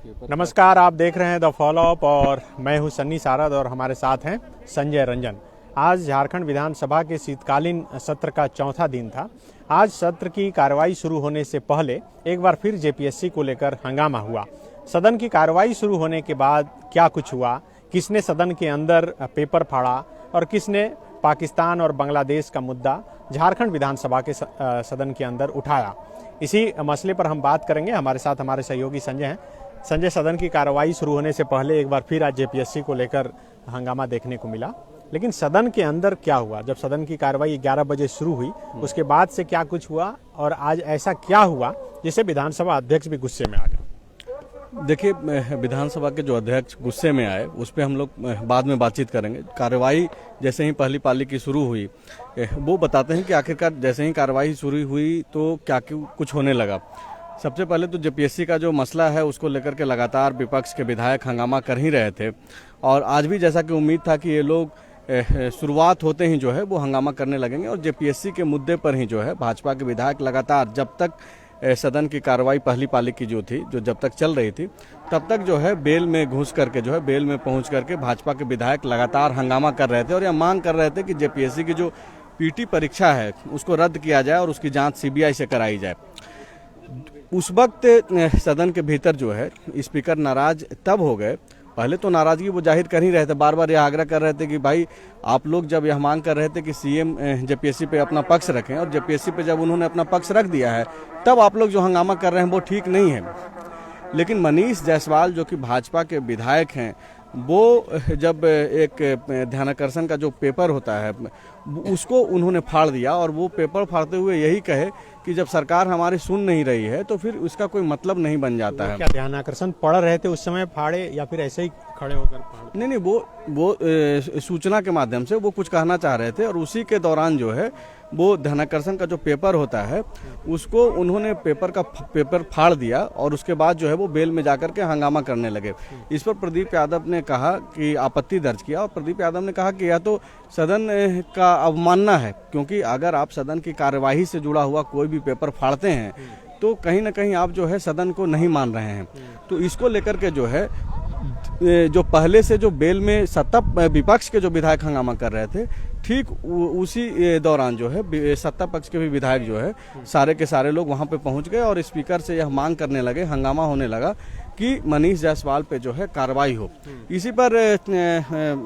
नमस्कार, आप देख रहे हैं द फॉलोअप और मैं हूं सन्नी सारद और हमारे साथ हैं संजय रंजन। आज झारखंड विधानसभा के शीतकालीन सत्र का चौथा दिन था। आज सत्र की कार्रवाई शुरू होने से पहले एक बार फिर जेपीएससी को लेकर हंगामा हुआ। सदन की कार्रवाई शुरू होने के बाद क्या कुछ हुआ, किसने सदन के अंदर पेपर फाड़ा और किसने पाकिस्तान और बांग्लादेश का मुद्दा झारखंड विधानसभा के सदन के अंदर उठाया, इसी मसले पर हम बात करेंगे। हमारे साथ हमारे सहयोगी संजय हैं। संजय, सदन की कार्रवाई शुरू होने से पहले एक बार फिर आज जेपीएससी को लेकर हंगामा देखने को मिला, लेकिन सदन के अंदर क्या हुआ? जब सदन की कार्रवाई 11 बजे शुरू हुई, उसके बाद से क्या कुछ हुआ और आज ऐसा क्या हुआ जिससे विधानसभा अध्यक्ष भी गुस्से में आ गए? देखिए, विधानसभा के जो अध्यक्ष गुस्से में आए उस पर हम लोग बाद में बातचीत करेंगे। कार्रवाई जैसे ही पहली पाली की शुरू हुई, वो बताते हैं कि आखिरकार जैसे ही कार्रवाई शुरू हुई तो क्या कुछ होने लगा। सबसे पहले तो जेपीएससी का जो मसला है उसको लेकर के लगातार विपक्ष के विधायक हंगामा कर ही रहे थे और आज भी जैसा कि उम्मीद था कि ये लोग शुरुआत होते ही जो है वो हंगामा करने लगेंगे और जेपीएससी के मुद्दे पर ही जो है भाजपा के विधायक लगातार जब तक सदन की कार्रवाई पहली पाली की जो थी, जो जब तक चल रही थी, तब तक जो है बेल में घुस करके जो है बेल में पहुंच करके भाजपा के विधायक लगातार हंगामा कर रहे थे और यह मांग कर रहे थे कि जेपीएससी की जो पीटी परीक्षा है उसको रद्द किया जाए और उसकी जाँच सीबीआई से कराई जाए। उस वक्त सदन के भीतर जो है स्पीकर नाराज तब हो गए। पहले तो नाराजगी वो जाहिर कर ही रहे थे, बार बार यह आग्रह कर रहे थे कि भाई आप लोग जब यह मांग कर रहे थे कि सीएम जेपीएससी पे अपना पक्ष रखें और जेपीएससी पे जब उन्होंने अपना पक्ष रख दिया है तब आप लोग जो हंगामा कर रहे हैं वो ठीक नहीं है। लेकिन मनीष जायसवाल जो कि भाजपा के विधायक हैं, वो जब एक ध्यानाकर्षण का जो पेपर होता है उसको उन्होंने फाड़ दिया और वो पेपर फाड़ते हुए यही कहे कि जब सरकार हमारी सुन नहीं रही है तो फिर उसका कोई मतलब नहीं बन जाता है। क्या ध्यानाकर्षण पढ़ रहे थे उस समय फाड़े या फिर ऐसे ही खड़े होकर फाड़े? नहीं, वो सूचना के माध्यम से वो कुछ कहना चाह रहे थे और उसी के दौरान जो है वो ध्यानाकर्षण का जो पेपर होता है उसको उन्होंने पेपर फाड़ दिया और उसके बाद जो है वो बेल में जाकर के हंगामा करने लगे। इस पर प्रदीप यादव ने कहा कि आपत्ति दर्ज किया और प्रदीप यादव ने कहा कि यह तो सदन का अवमानना है, क्योंकि अगर आप सदन की कार्यवाही से जुड़ा हुआ कोई भी पेपर फाड़ते हैं तो कहीं ना कहीं आप जो है सदन को नहीं मान रहे हैं। तो इसको लेकर के जो है जो पहले से जो बेल में सत्ता विपक्ष के जो विधायक हंगामा कर रहे थे, ठीक उसी दौरान जो है सत्ता पक्ष के भी विधायक जो है सारे के सारे लोग वहां पे पहुंच गए और स्पीकर से यह मांग करने लगे, हंगामा होने लगा कि मनीष जायसवाल पे जो है कार्रवाई हो। इसी पर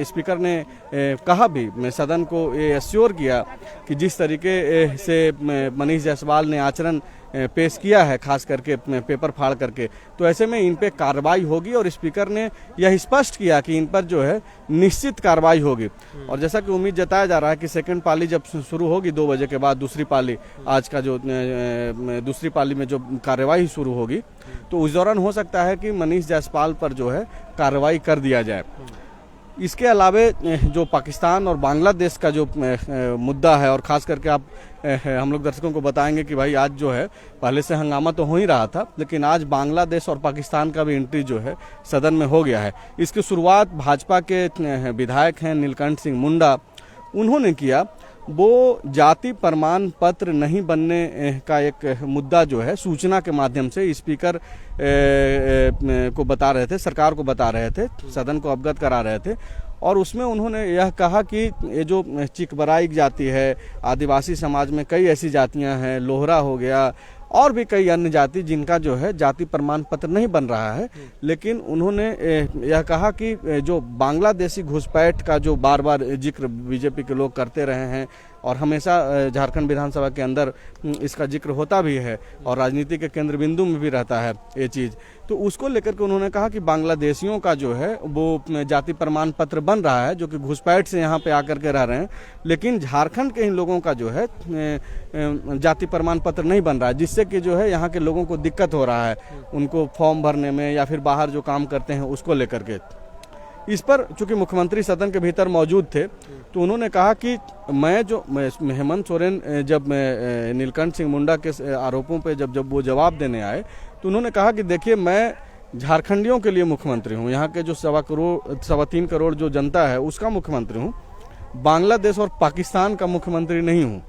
स्पीकर ने कहा भी, सदन को ये एश्योर किया कि जिस तरीके से मनीष जायसवाल ने आचरण पेश किया है, खास करके पेपर फाड़ करके, तो ऐसे में इन पे कार्रवाई होगी और स्पीकर ने यह स्पष्ट किया कि इन पर जो है निश्चित कार्रवाई होगी। और जैसा कि उम्मीद जताया जा रहा है कि सेकंड पाली जब शुरू होगी 2 बजे के बाद, दूसरी पाली आज का जो दूसरी पाली में जो कार्रवाई शुरू होगी तो उस दौरान हो सकता है कि मनीष जायसवाल पर जो है कार्रवाई कर दिया जाए। इसके अलावे जो पाकिस्तान और बांग्लादेश का जो मुद्दा है, और ख़ास करके आप हम लोग दर्शकों को बताएंगे कि भाई आज जो है पहले से हंगामा तो हो ही रहा था, लेकिन आज बांग्लादेश और पाकिस्तान का भी एंट्री जो है सदन में हो गया है। इसकी शुरुआत भाजपा के विधायक हैं नीलकंठ सिंह मुंडा, उन्होंने किया। वो जाति प्रमाण पत्र नहीं बनने का एक मुद्दा जो है सूचना के माध्यम से स्पीकर को बता रहे थे, सरकार को बता रहे थे, सदन को अवगत करा रहे थे और उसमें उन्होंने यह कहा कि ये जो चिकबराई जाति है, आदिवासी समाज में कई ऐसी जातियां हैं, लोहरा हो गया और भी कई अन्य जाति जिनका जो है जाति प्रमाण पत्र नहीं बन रहा है। लेकिन उन्होंने यह कहा कि जो बांग्लादेशी घुसपैठ का जो बार बार जिक्र बीजेपी के लोग करते रहे हैं और हमेशा झारखंड विधानसभा के अंदर इसका जिक्र होता भी है और राजनीति के केंद्र बिंदु में भी रहता है ये चीज़, तो उसको लेकर के उन्होंने कहा कि बांग्लादेशियों का जो है वो जाति प्रमाण पत्र बन रहा है जो कि घुसपैठ से यहाँ पे आकर के रह रहे हैं, लेकिन झारखंड के इन लोगों का जो है जाति प्रमाण पत्र नहीं बन रहा है, जिससे कि जो है यहाँ के लोगों को दिक्कत हो रहा है उनको फॉर्म भरने में या फिर बाहर जो काम करते हैं उसको लेकर के। इस पर चूंकि मुख्यमंत्री सदन के भीतर मौजूद थे तो उन्होंने कहा कि हेमंत सोरेन जब नीलकंठ सिंह मुंडा के आरोपों पे जब वो जवाब देने आए तो उन्होंने कहा कि देखिए, मैं झारखंडियों के लिए मुख्यमंत्री हूँ, यहाँ के जो 3.25 करोड़ जो जनता है उसका मुख्यमंत्री हूँ, बांग्लादेश और पाकिस्तान का मुख्यमंत्री नहीं हूँ।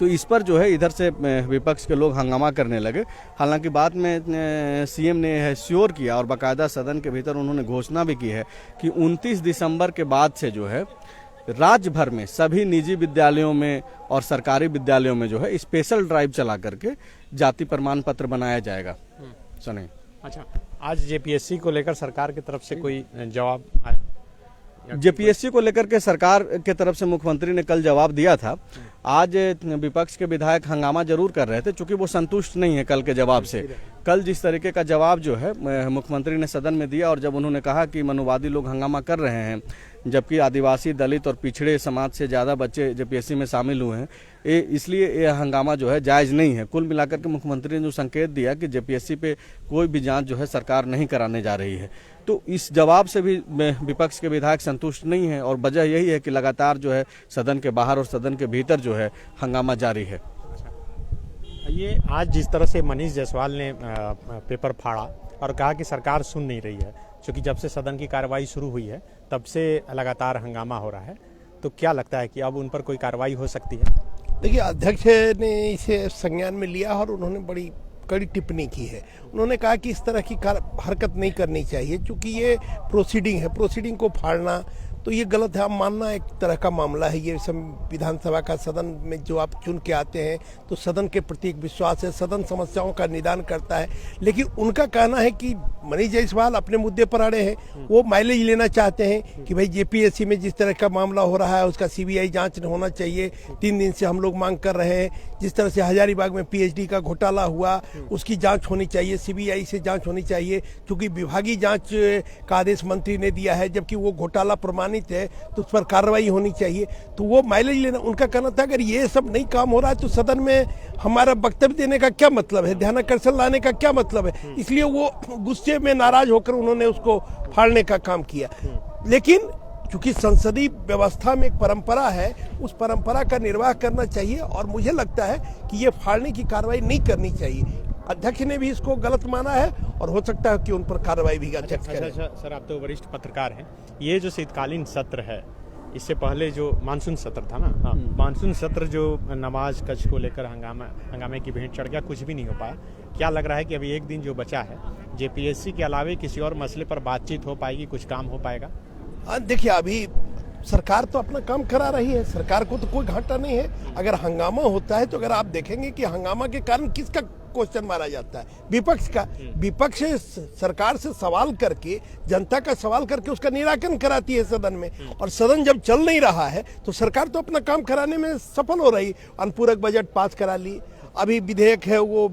तो इस पर जो है इधर से विपक्ष के लोग हंगामा करने लगे। हालांकि बाद में सीएम ने श्योर किया और बाकायदा सदन के भीतर उन्होंने घोषणा भी की है कि 29 दिसंबर के बाद से जो है राज्य भर में सभी निजी विद्यालयों में और सरकारी विद्यालयों में जो है स्पेशल ड्राइव चला करके जाति प्रमाण पत्र बनाया जाएगा। सुनिए। अच्छा, आज जेपीएससी को लेकर सरकार की तरफ से कोई जवाब आया? जेपीएससी को लेकर के सरकार के तरफ से मुख्यमंत्री ने कल जवाब दिया था। आज विपक्ष के विधायक हंगामा जरूर कर रहे थे क्योंकि वो संतुष्ट नहीं है कल के जवाब से। कल जिस तरीके का जवाब जो है मुख्यमंत्री ने सदन में दिया और जब उन्होंने कहा कि मनुवादी लोग हंगामा कर रहे हैं जबकि आदिवासी, दलित और पिछड़े समाज से ज़्यादा बच्चे जेपीएससी में शामिल हुए हैं, इसलिए ये हंगामा जो है जायज़ नहीं है। कुल मिलाकर के मुख्यमंत्री ने जो संकेत दिया कि जेपीएससी पे कोई भी जांच जो है सरकार नहीं कराने जा रही है, तो इस जवाब से भी विपक्ष के विधायक संतुष्ट नहीं है और वजह यही है कि लगातार जो है सदन के बाहर और सदन के भीतर जो है हंगामा जारी है। ये आज जिस तरह से मनीष जायसवाल ने पेपर फाड़ा और कहा कि सरकार सुन नहीं रही है, क्योंकि जब से सदन की कार्रवाई शुरू हुई है तब से लगातार हंगामा हो रहा है, तो क्या लगता है कि अब उन पर कोई कार्रवाई हो सकती है? देखिए, अध्यक्ष ने इसे संज्ञान में लिया और उन्होंने बड़ी कड़ी टिप्पणी की है। उन्होंने कहा कि इस तरह की हरकत नहीं करनी चाहिए क्योंकि ये प्रोसीडिंग है, प्रोसीडिंग को फाड़ना तो ये गलत है। आप मानना एक तरह का मामला है, ये विधानसभा का सदन में जो आप चुन के आते हैं तो सदन के प्रति एक विश्वास है, सदन समस्याओं का निदान करता है। लेकिन उनका कहना है कि मनीष जायसवाल अपने मुद्दे पर अड़े हैं, वो माइलेज लेना चाहते हैं कि भाई जेपीएससी में जिस तरह का मामला हो रहा है उसका सीबीआई जांच होना चाहिए। 3 दिन से हम लोग मांग कर रहे हैं, जिस तरह से हजारीबाग में पीएचडी का घोटाला हुआ उसकी जांच होनी चाहिए, सीबीआई से जांच होनी चाहिए, क्योंकि विभागीय जांच का आदेश मंत्री ने दिया है, जबकि वो घोटाला प्रमाणित है तो उस पर कार्रवाई होनी चाहिए। तो वो माइलेज लेना, उनका कहना था अगर ये सब नहीं काम हो रहा है तो सदन में हमारा वक्तव्य देने का क्या मतलब है, ध्यानाकर्षण लाने का क्या मतलब है। इसलिए वो गुस्से में नाराज होकर उन्होंने उसको फाड़ने का काम किया। लेकिन चूंकि संसदीय व्यवस्था में एक परंपरा है, उस परंपरा का निर्वाह करना चाहिए और मुझे लगता है कि ये फाड़ने की कार्रवाई नहीं करनी चाहिए। अध्यक्ष ने भी इसको गलत माना है और हो सकता है कि उन पर कार्रवाई भी अध्यक्ष करें। सर, आप तो वरिष्ठ पत्रकार हैं, ये जो शीतकालीन सत्र है, इससे पहले जो मानसून सत्र था ना, मानसून सत्र जो नमाज कच्छ को लेकर हंगामे की भेंट चढ़ गया, कुछ भी नहीं हो पाया। क्या लग रहा है कि अभी एक दिन जो बचा है जेपीएससी के अलावे किसी और मसले पर बातचीत हो पाएगी, कुछ काम हो पाएगा? देखिए, अभी सरकार तो अपना काम करा रही है, सरकार को तो कोई घाटा नहीं है। अगर हंगामा होता है तो अगर आप देखेंगे कि हंगामा के कारण किसका क्वेश्चन मारा जाता है, विपक्ष का। विपक्ष सरकार से सवाल करके, जनता का सवाल करके उसका निराकरण कराती है सदन में, और सदन जब चल नहीं रहा है तो सरकार तो अपना काम कराने में सफल हो रही। अनुपूरक बजट पास करा ली, अभी विधेयक है वो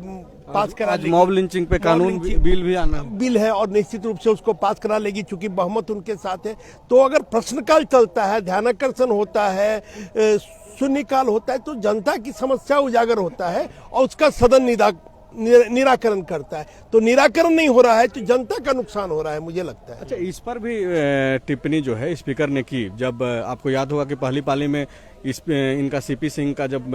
पास करा ली, मॉब लिंचिंग पे कानून बिल भी आना बिल है और निश्चित रूप से उसको पास करा लेगी चूंकि बहुमत उनके साथ है। तो अगर प्रश्नकाल चलता है, ध्यानाकर्षण होता है, शून्यकाल होता है, तो जनता की समस्या उजागर होता है और उसका सदन निराकरण करता है। तो निराकरण नहीं हो रहा है तो जनता का नुकसान हो रहा है, मुझे लगता है। अच्छा, इस पर भी टिप्पणी जो है स्पीकर ने की। जब आपको याद होगा कि पहली पाली में इनका सीपी सिंह का जब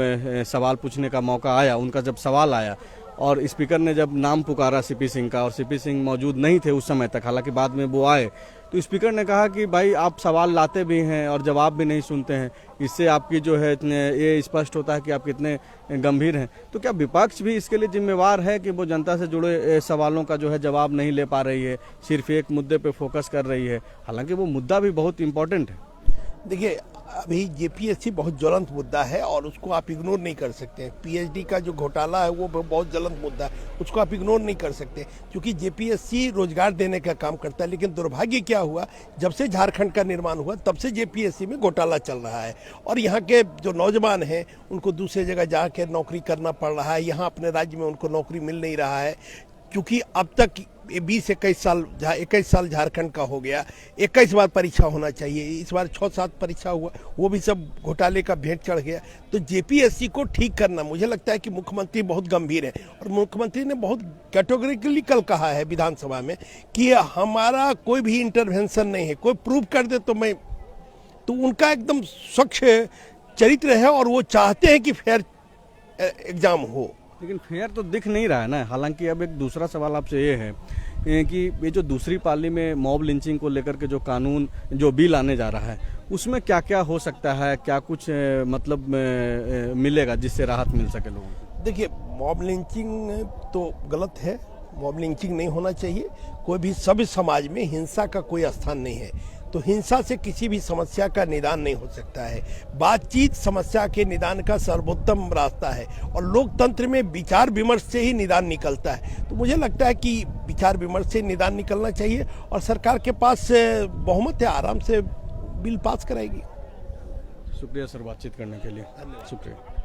सवाल पूछने का मौका आया, उनका जब सवाल आया और स्पीकर ने जब नाम पुकारा सीपी सिंह का, और सीपी सिंह मौजूद नहीं थे उस समय तक, हालांकि बाद में वो आए, तो स्पीकर ने कहा कि भाई आप सवाल लाते भी हैं और जवाब भी नहीं सुनते हैं, इससे आपकी जो है ये स्पष्ट होता है कि आप कितने गंभीर हैं। तो क्या विपक्ष भी इसके लिए जिम्मेवार है कि वो जनता से जुड़े सवालों का जो है जवाब नहीं ले पा रही है, सिर्फ एक मुद्दे पे फोकस कर रही है, हालांकि वो मुद्दा भी बहुत इंपॉर्टेंट है। देखिए, अभी जेपीएससी बहुत ज्वलंत मुद्दा है और उसको आप इग्नोर नहीं कर सकते हैं। पीएचडी का जो घोटाला है वो बहुत ज्वलंत मुद्दा है, उसको आप इग्नोर नहीं कर सकते, क्योंकि जेपीएससी रोजगार देने का काम करता है। लेकिन दुर्भाग्य क्या हुआ, जब से झारखंड का निर्माण हुआ तब से जेपीएससी में घोटाला चल रहा है और यहाँ के जो नौजवान हैं उनको दूसरी जगह जाकर नौकरी करना पड़ रहा है, यहाँ अपने राज्य में उनको नौकरी मिल नहीं रहा है। क्योंकि अब तक 21 साल झारखंड का हो गया, 21 बार परीक्षा होना चाहिए, इस बार 6-7 परीक्षा हुआ, वो भी सब घोटाले का भेंट चढ़ गया। तो जेपीएससी को ठीक करना, मुझे लगता है कि मुख्यमंत्री बहुत गंभीर है और मुख्यमंत्री ने बहुत कैटेगोरिकली कल कहा है विधानसभा में कि हमारा कोई भी इंटरवेंशन नहीं है, कोई प्रूव कर दे तो उनका एकदम स्वच्छ चरित्र है और वो चाहते हैं कि फेयर एग्जाम हो लेकिन फेयर तो दिख नहीं रहा है ना। हालांकि अब एक दूसरा सवाल आपसे ये है कि ये जो दूसरी पाली में मॉब लिंचिंग को लेकर के जो कानून जो बिल आने जा रहा है उसमें क्या क्या हो सकता है, क्या कुछ मतलब मिलेगा जिससे राहत मिल सके लोगों को? देखिए, मॉब लिंचिंग तो गलत है, मॉब लिंचिंग नहीं होना चाहिए। कोई भी सभ्य समाज में हिंसा का कोई स्थान नहीं है, तो हिंसा से किसी भी समस्या का निदान नहीं हो सकता है। बातचीत समस्या के निदान का सर्वोत्तम रास्ता है और लोकतंत्र में विचार विमर्श से ही निदान निकलता है। तो मुझे लगता है कि विचार विमर्श से निदान निकलना चाहिए और सरकार के पास बहुमत है, आराम से बिल पास कराएगी। शुक्रिया सर बातचीत करने के लिए। शुक्रिया।